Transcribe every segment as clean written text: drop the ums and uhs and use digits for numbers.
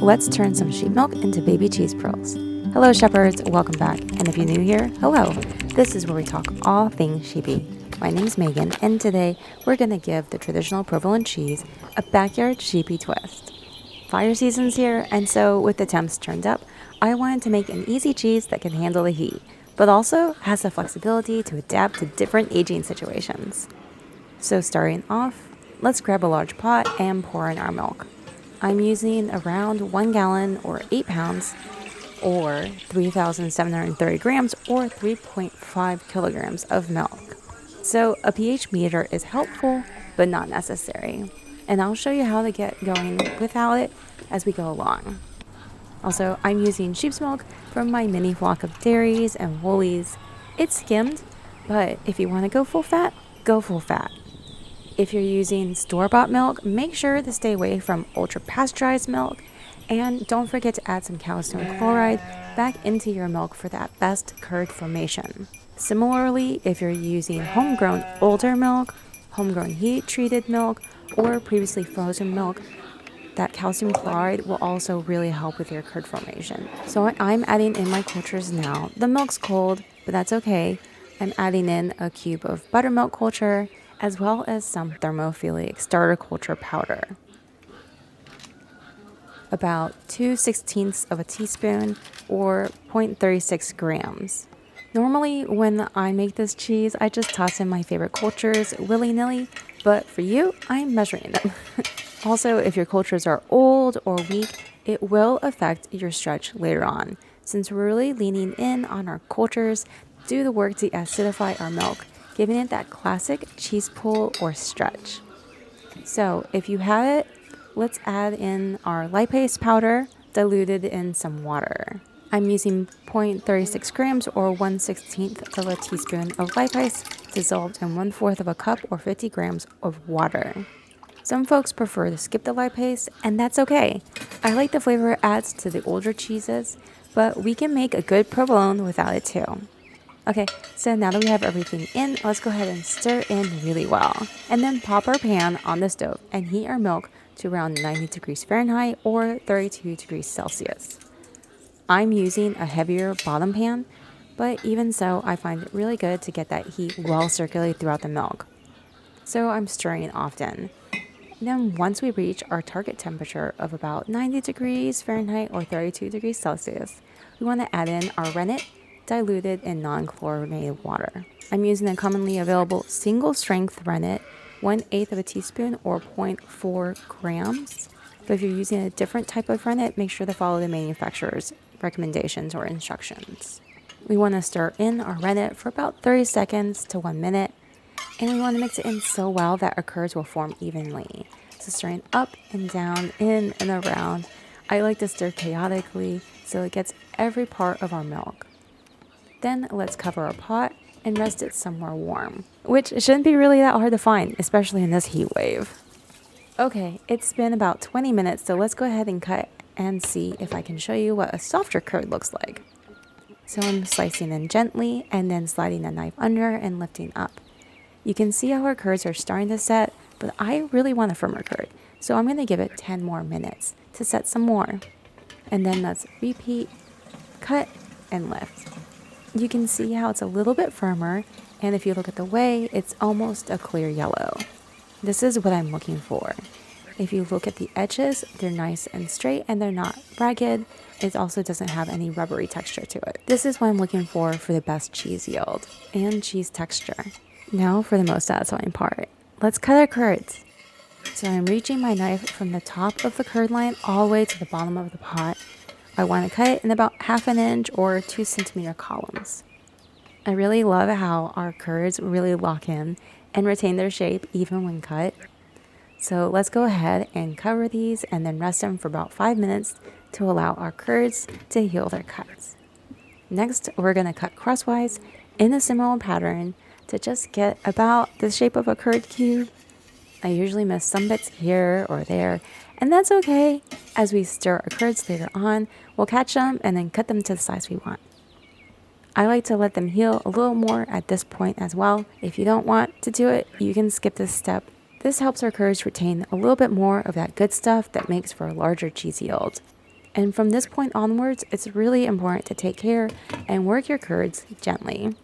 let's turn some sheep milk into baby cheese pearls. Hello shepherds, welcome back, and if you're new here, hello. This is where we talk all things sheepy. My name's Megan, and today we're going to give the traditional provolone cheese a backyard sheepy twist. Fire season's here, and so with the temps turned up, I wanted to make an easy cheese that can handle the heat, but also has the flexibility to adapt to different aging situations. So starting off, let's grab a large pot and pour in our milk. I'm using around 1 gallon or 8 pounds or 3,730 grams or 3.5 kilograms of milk. So a pH meter is helpful but not necessary. And I'll show you how to get going without it as we go along. Also, I'm using sheep's milk from my mini flock of dairies and woolies. It's skimmed, but if you want to go full fat, go full fat. If you're using store-bought milk, make sure to stay away from ultra-pasteurized milk, and don't forget to add some calcium chloride back into your milk for that best curd formation. Similarly, if you're using homegrown older milk, homegrown heat-treated milk, or previously frozen milk, that calcium chloride will also really help with your curd formation. So I'm adding in my cultures now. The milk's cold, but that's okay. I'm adding in a cube of buttermilk culture, as well as some thermophilic starter culture powder. About 2/16 of a teaspoon or 0.36 grams. Normally when I make this cheese, I just toss in my favorite cultures willy-nilly, but for you, I'm measuring them. Also, if your cultures are old or weak, it will affect your stretch later on, since we're really leaning in on our cultures to do the work to acidify our milk, giving it that classic cheese pull or stretch. So if you have it, let's add in our lipase powder diluted in some water. I'm using 0.36 grams or 1/16 of a teaspoon of lipase dissolved in 1/4 of a cup or 50 grams of water. Some folks prefer to skip the lipase, and that's okay. I like the flavor it adds to the older cheeses, but we can make a good provolone without it too. Okay, so now that we have everything in, let's go ahead and stir in really well. And then pop our pan on the stove and heat our milk to around 90 degrees Fahrenheit or 32 degrees Celsius. I'm using a heavier bottom pan, but even so, I find it really good to get that heat well circulated throughout the milk. So I'm stirring often. Then once we reach our target temperature of about 90 degrees Fahrenheit or 32 degrees Celsius, we want to add in our rennet diluted in non-chlorinated water. I'm using a commonly available single strength rennet, 1/8 of a teaspoon or 0.4 grams. But if you're using a different type of rennet, make sure to follow the manufacturer's recommendations or instructions. We want to stir in our rennet for about 30 seconds to 1 minute, and we want to mix it in so well that our curds will form evenly. So stirring up and down, in and around. I like to stir chaotically so it gets every part of our milk. Then let's cover our pot and rest it somewhere warm, which shouldn't be really that hard to find, especially in this heat wave. Okay, it's been about 20 minutes, so let's go ahead and cut and see if I can show you what a softer curd looks like. So I'm slicing in gently and then sliding a knife under and lifting up. You can see how our curds are starting to set, but I really want a firmer curd, so I'm going to give it 10 more minutes to set some more. And then let's repeat, cut, and lift. You can see how it's a little bit firmer, and if you look at the whey, it's almost a clear yellow. This is what I'm looking for. If you look at the edges, they're nice and straight and they're not ragged. It also doesn't have any rubbery texture to it. This is what I'm looking for the best cheese yield and cheese texture. Now for the most satisfying part. Let's cut our curds. So I'm reaching my knife from the top of the curd line all the way to the bottom of the pot. I want to cut it in about 1/2 inch or 2 centimeter columns. I really love how our curds really lock in and retain their shape even when cut. So let's go ahead and cover these and then rest them for about 5 minutes to allow our curds to heal their cuts. Next, we're going to cut crosswise in a similar pattern to just get about the shape of a curd cube. I usually miss some bits here or there, and that's okay. As we stir our curds later on, we'll catch them and then cut them to the size we want. I like to let them heal a little more at this point as well. If you don't want to do it, you can skip this step. This helps our curds retain a little bit more of that good stuff that makes for a larger cheese yield. And from this point onwards, it's really important to take care and work your curds gently,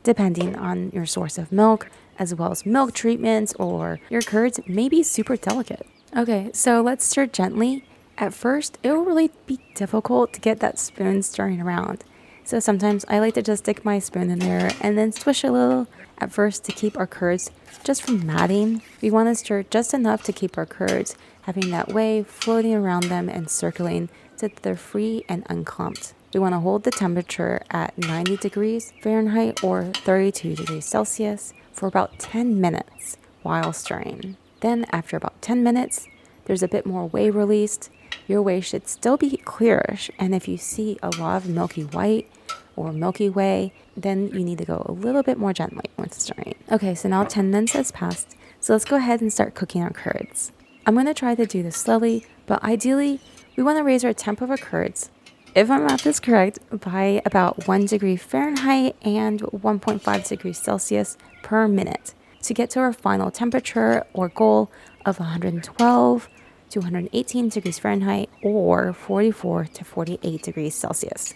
depending on your source of milk, as well as milk treatments, or your curds may be super delicate. Okay, so let's stir gently. At first, it will really be difficult to get that spoon stirring around. So sometimes I like to just stick my spoon in there and then swish a little at first to keep our curds just from matting. We want to stir just enough to keep our curds having that wave floating around them and circling so that they're free and unclumped. We want to hold the temperature at 90 degrees Fahrenheit or 32 degrees Celsius for about 10 minutes while stirring. Then after about 10 minutes, there's a bit more whey released. Your whey should still be clearish, and if you see a lot of milky white or milky whey, then you need to go a little bit more gently when stirring. Okay, so now 10 minutes has passed, so let's go ahead and start cooking our curds. I'm going to try to do this slowly, but ideally, we want to raise our temp of our curds, if my math is correct, by about 1 degree Fahrenheit and 1.5 degrees Celsius per minute to get to our final temperature or goal of 112 to 118 degrees Fahrenheit or 44 to 48 degrees Celsius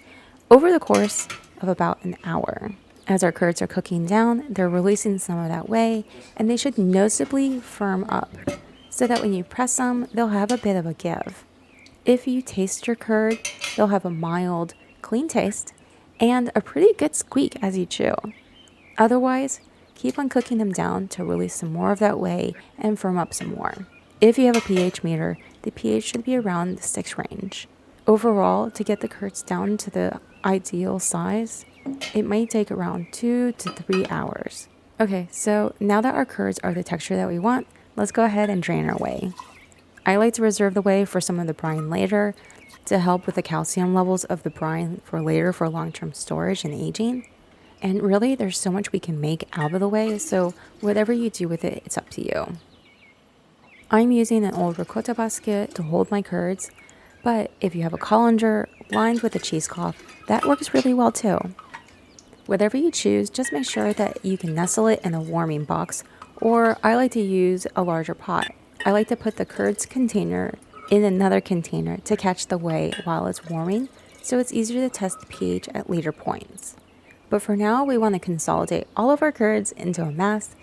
over the course of about an hour. As our curds are cooking down, they're releasing some of that whey, and they should noticeably firm up so that when you press them, they'll have a bit of a give. If you taste your curd, they'll have a mild, clean taste and a pretty good squeak as you chew. Otherwise, keep on cooking them down to release some more of that whey and firm up some more. If you have a pH meter, the pH should be around the 6 range. Overall, to get the curds down to the ideal size, it might take around 2 to 3 hours. Okay, so now that our curds are the texture that we want, let's go ahead and drain our whey. I like to reserve the whey for some of the brine later to help with the calcium levels of the brine for later for long-term storage and aging. And really, there's so much we can make out of the whey, so whatever you do with it, it's up to you. I'm using an old ricotta basket to hold my curds, but if you have a colander lined with a cheesecloth, that works really well too. Whatever you choose, just make sure that you can nestle it in a warming box, or I like to use a larger pot. I like to put the curds container in another container to catch the whey while it's warming, so it's easier to test the pH at later points. But for now, we want to consolidate all of our curds into a mass,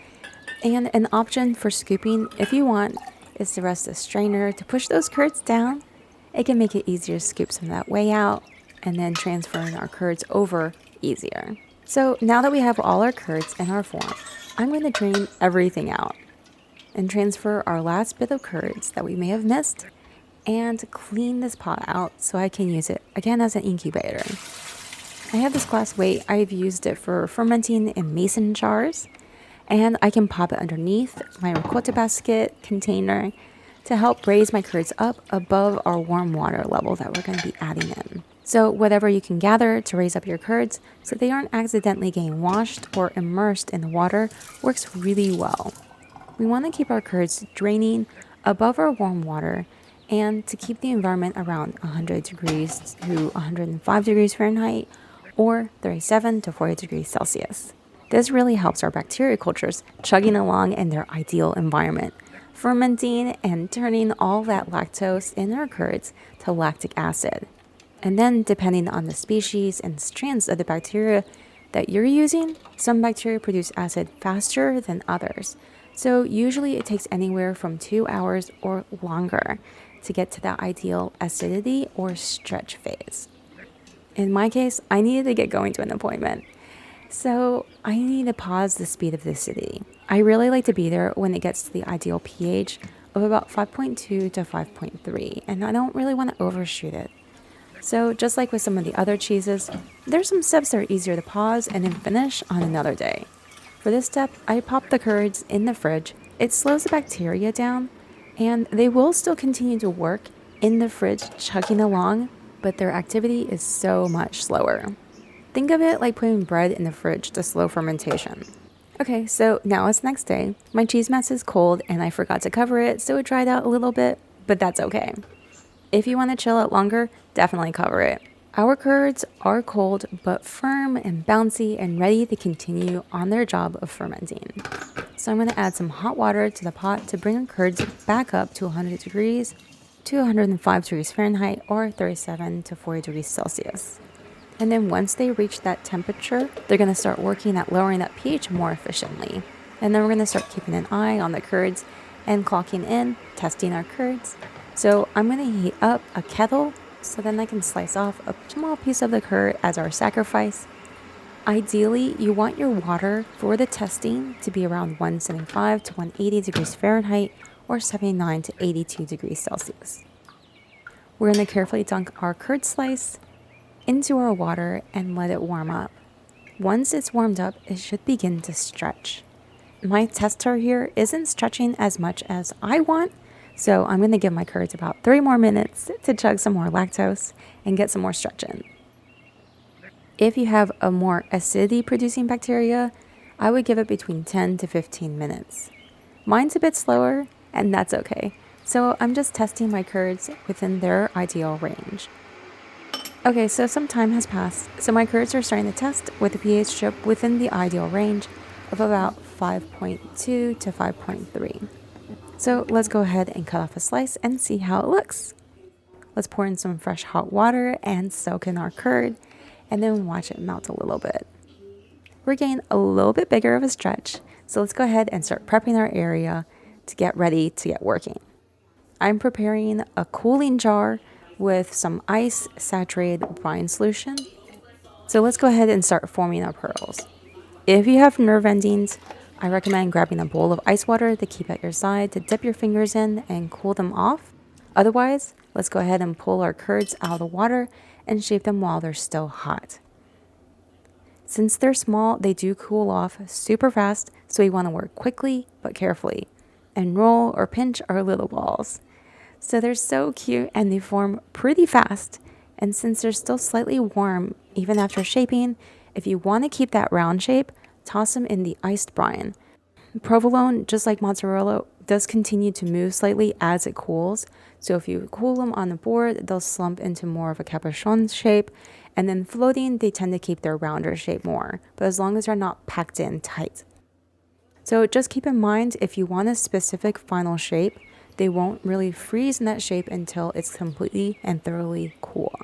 and an option for scooping, if you want, is to rest a strainer to push those curds down. It can make it easier to scoop some of that whey out, and then transferring our curds over easier. So now that we have all our curds in our form, I'm going to drain everything out and transfer our last bit of curds that we may have missed and clean this pot out so I can use it again as an incubator. I have this glass weight. I've used it for fermenting in mason jars, and I can pop it underneath my ricotta basket container to help raise my curds up above our warm water level that we're going to be adding in. So whatever you can gather to raise up your curds so they aren't accidentally getting washed or immersed in the water works really well. We want to keep our curds draining above our warm water and to keep the environment around 100 degrees to 105 degrees Fahrenheit or 37 to 40 degrees Celsius. This really helps our bacteria cultures chugging along in their ideal environment, fermenting and turning all that lactose in our curds to lactic acid. And then depending on the species and strands of the bacteria that you're using, some bacteria produce acid faster than others. So usually it takes anywhere from 2 hours or longer to get to that ideal acidity or stretch phase. In my case, I needed to get going to an appointment, so I need to pause the speed of the acidity. I really like to be there when it gets to the ideal pH of about 5.2 to 5.3, and I don't really want to overshoot it. So just like with some of the other cheeses, there's some steps that are easier to pause and then finish on another day. For this step, I pop the curds in the fridge. It slows the bacteria down, and they will still continue to work in the fridge chugging along, but their activity is so much slower. Think of it like putting bread in the fridge to slow fermentation. Okay, so now it's next day. My cheese mess is cold and I forgot to cover it, so it dried out a little bit, but that's okay. If you want to chill out longer, definitely cover it. Our curds are cold but firm and bouncy and ready to continue on their job of fermenting. So I'm going to add some hot water to the pot to bring the curds back up to 100 degrees to 105 degrees Fahrenheit or 37 to 40 degrees Celsius. And then once they reach that temperature, they're going to start working at lowering that pH more efficiently. And then we're going to start keeping an eye on the curds and clocking in, testing our curds. So I'm going to heat up a kettle so then I can slice off a small piece of the curd as our sacrifice. Ideally, you want your water for the testing to be around 175 to 180 degrees Fahrenheit or 79 to 82 degrees Celsius. We're going to carefully dunk our curd slice into our water and let it warm up. Once it's warmed up, it should begin to stretch. My tester here isn't stretching as much as I want, so I'm going to give my curds about 3 more minutes to chug some more lactose and get some more stretch in. If you have a more acidity producing bacteria, I would give it between 10 to 15 minutes. Mine's a bit slower, and that's okay. So I'm just testing my curds within their ideal range. Okay, so some time has passed, so my curds are starting to test with a pH strip within the ideal range of about 5.2 to 5.3. So let's go ahead and cut off a slice and see how it looks. Let's pour in some fresh hot water and soak in our curd, and then watch it melt a little bit. We're getting a little bit bigger of a stretch, so let's go ahead and start prepping our area to get ready to get working. I'm preparing a cooling jar with some ice saturated brine solution. So let's go ahead and start forming our pearls. If you have nerve endings, I recommend grabbing a bowl of ice water to keep at your side to dip your fingers in and cool them off. Otherwise, let's go ahead and pull our curds out of the water and shape them while they're still hot. Since they're small, they do cool off super fast, so we want to work quickly but carefully and roll or pinch our little balls. So they're so cute and they form pretty fast. And since they're still slightly warm, even after shaping, if you want to keep that round shape, toss them in the iced brine. Provolone, just like mozzarella, does continue to move slightly as it cools. So if you cool them on the board, they'll slump into more of a cabochon shape. And then floating, they tend to keep their rounder shape more, but as long as they're not packed in tight. So just keep in mind, if you want a specific final shape, they won't really freeze in that shape until it's completely and thoroughly cool.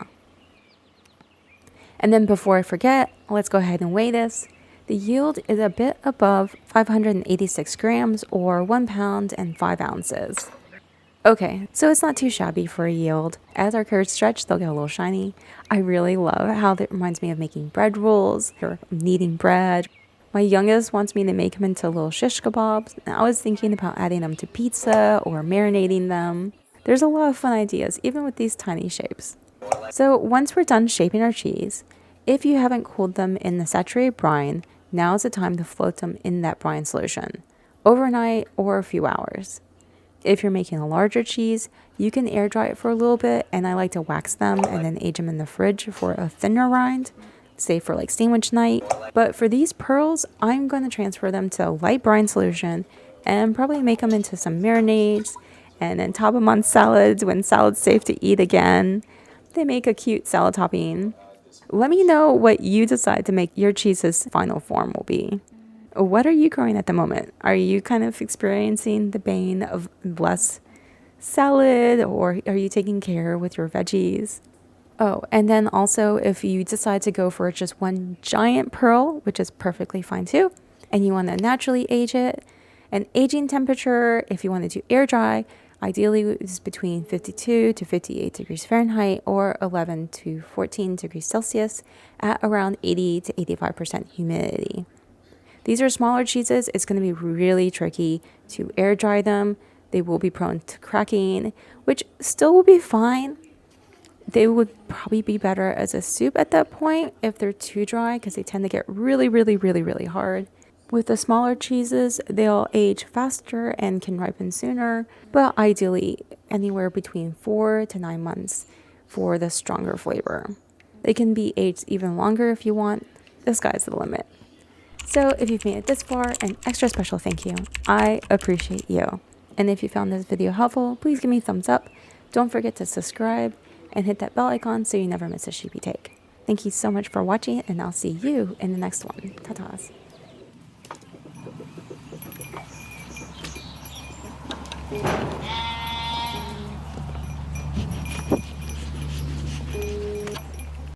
And then before I forget, let's go ahead and weigh this. The yield is a bit above 586 grams or 1 pound and 5 ounces. Okay, so it's not too shabby for a yield. As our curds stretch, they'll get a little shiny. I really love how that reminds me of making bread rolls or kneading bread. My youngest wants me to make them into little shish kebabs, and I was thinking about adding them to pizza or marinating them. There's a lot of fun ideas, even with these tiny shapes. So once we're done shaping our cheese, if you haven't cooled them in the saturated brine, now is the time to float them in that brine solution, overnight or a few hours. If you're making a larger cheese, you can air dry it for a little bit, and I like to wax them and then age them in the fridge for a thinner rind, say for like sandwich night. But for these pearls, I'm going to transfer them to a light brine solution and probably make them into some marinades and then top them on salads when salad's safe to eat again. They make a cute salad topping. Let me know what you decide to make your cheese's final form will be. What are you growing at the moment? Are you kind of experiencing the bane of less salad, or are you taking care with your veggies? Oh, and then also if you decide to go for just one giant pearl, which is perfectly fine too, and you want to naturally age it, an aging temperature, if you want to do air dry, ideally is between 52 to 58 degrees Fahrenheit or 11 to 14 degrees Celsius at around 80 to 85% humidity. These are smaller cheeses. It's going to be really tricky to air dry them. They will be prone to cracking, which still will be fine. They would probably be better as a soup at that point if they're too dry, because they tend to get really hard. With the smaller cheeses, they'll age faster and can ripen sooner, but ideally anywhere between 4 to 9 months for the stronger flavor. They can be aged even longer if you want. The sky's the limit. So if you've made it this far, an extra special thank you. I appreciate you. And if you found this video helpful, please give me a thumbs up. Don't forget to subscribe and hit that bell icon so you never miss a sheepy take. Thank you so much for watching, and I'll see you in the next one. Ta-tas.